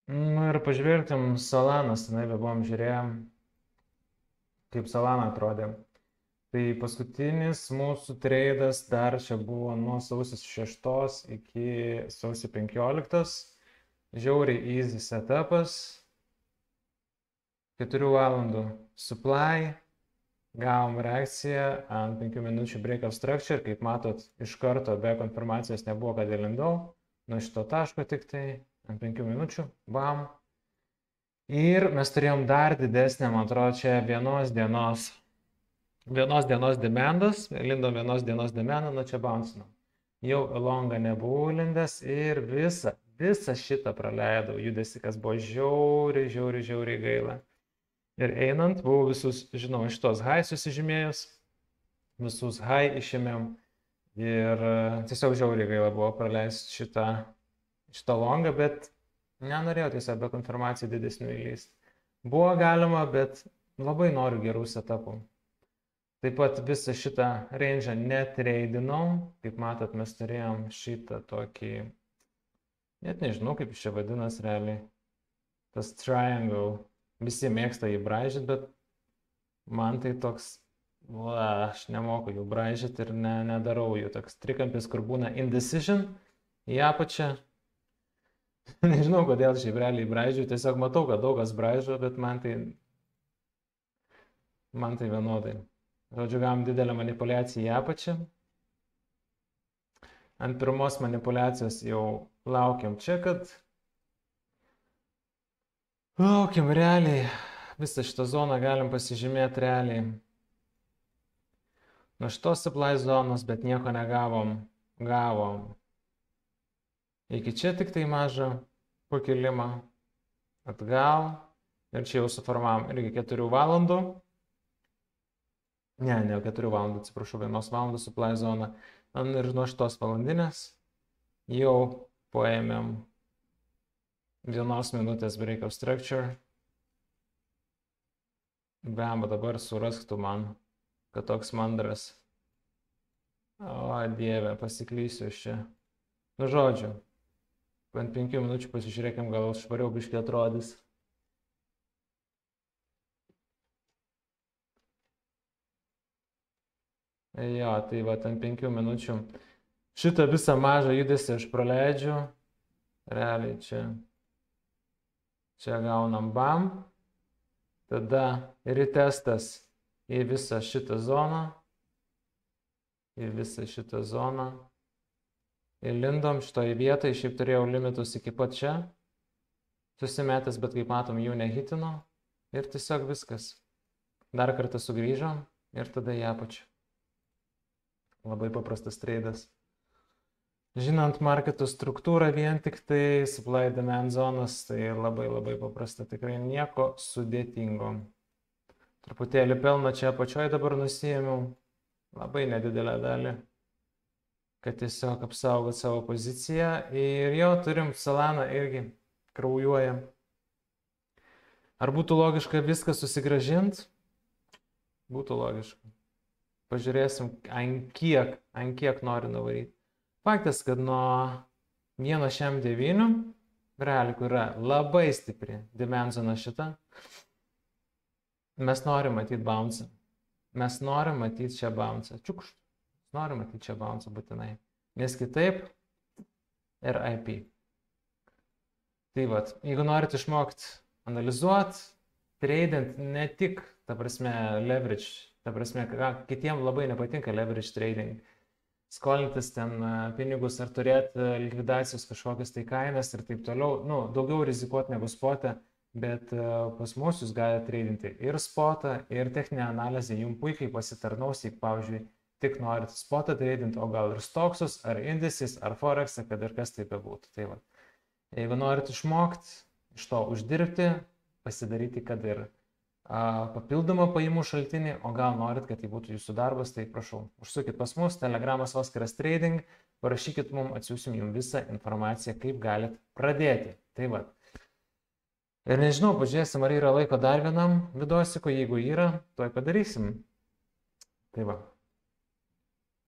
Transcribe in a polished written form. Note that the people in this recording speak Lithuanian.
Nu ir pažvelgtum Solanas, tenai buvom žiūrėjom, kaip Solana atrodė. Tai paskutinis mūsų treidas dar čia buvo nuo sausio 6 iki sausio 15. Žiauriai easy setupas. 4 valandų supply. Gavom reakciją ant 5 minučių breakout structure. Kaip matot, iš karto be konfirmacijos nebuvo, kad įlindau. Nuo šito taško tik tai ant 5 minučių. Bam. Ir mes turėjom dar didesnę, man atrodo, čia vienos dienos demandas, lindom vienos dienos demandą, nu čia bouncinam. Jau longą nebuvau lindęs ir visą šitą praleidau judesi, kas buvo žiauriai gaila. Ir einant, buvau visus, žinau, šitos high susižymėjus, visus high išėmėm ir tiesiog žiauriai gaila buvo praleisti šitą longą, bet nenorėjau tiesiog be konfirmacijų didesnių įlysti. Buvo galima, bet labai noriu gerų setupų. Taip pat visą šitą range'ą netreidinau. Kaip matot, mes turėjom šitą tokį, net nežinau, kaip čia vadinas realiai, tas triangle. Visi mėgsta jį braižyti, bet man tai toks, aš nemoku jų braižyti ir nedarau jų. Toks trikampis, kur būna indecision į apačią. Nežinau, kodėl šiaip realiai braižiu, tiesiog matau, kad daug kas braižo, bet man tai vienodai. Žodžiu, gavom didelę manipuliaciją į apačią. Ant pirmos manipuliacijos jau laukiam čia, kad laukiam realiai. Visą šitą zoną galim pasižymėti realiai. Nuo šitos supply zonos, bet nieko negavom. Gavom. Iki čia tik tai mažą pakilimą. Atgal. Ir čia jau suformavom irgi 4 valandų. Ne 4 valandų, atsiprašau, 1 valandų supply zona. Ir nuo šitos valandinės jau paėmėm 1 minutės breakout structure. Bamba, dabar surasktų man, kad toks mandras. O, dieve, pasiklysiu iš čia. Nu, žodžiu, ant 5 minučių pasižiūrėkim, gal švariau biškį atrodys. Jo, tai va, ant 5 minučių šitą visą mažą judesį aš praleidžiu. Realiai čia gaunam bam. Tada retestas į visą šitą zoną. Įlindom šitoje vietoje, šiaip turėjau limitus iki pat čia. Susimetęs, bet kaip matom, jų nehitino. Ir tiesiog viskas. Dar kartą sugrįžom ir tada į apačią. Labai paprastas treidas. Žinant marketo struktūrą vien tik tai supply demand zonas, tai labai paprasta, tikrai nieko sudėtingo. Truputėlį pelno čia apačioje dabar nusiėmiau, labai nedidelę dalį, kad tiesiog apsaugot savo poziciją. Ir jo, turim Solana irgi kraujuoja. Ar būtų logiška viską susigrąžinti? Būtų logiška. Pažiūrėsim, ant kiek nori nuvaryti. Faktas, kad nuo 1.9, realiai, kur yra labai stipri demand zona šita, mes norim matyti bounce. Mes norim matyti čia bounce. Čiukšt. Norim matyti čia bounce būtinai. Nes kitaip RIP. Tai vat, jeigu norit išmokti analizuoti, tradint ne tik, ta prasme, leverage, ta prasme, kitiem labai nepatinka leverage trading. Skolintis ten pinigus ar turėti likvidacijos kažkokias tai kainas ir taip toliau. Nu, daugiau rizikuoti negu spotą, bet pas mus jūs galite tradinti ir spotą, ir techninę analizę. Jums puikiai pasitarnaus, jeigu, pavyzdžiui, tik norit spotą tradinti, o gal ir stoksus, ar indices, ar forexą, kad ir kas tai bebūtų. Tai va. Jeigu norit išmokti, iš to uždirbti, pasidaryti, kad ir papildomą pajamų šaltinį, o gal norit, kad tai būtų jūsų darbas, tai prašau, užsukit pas mus, Telegramas Oskaras Trading, parašykit mums, atsiųsim jums visą informaciją, kaip galit pradėti. Tai va. Ir nežinau, pažiūrėsim, ar yra laiko dar vienam videosikui, jeigu yra, tuoj padarysim. Tai va.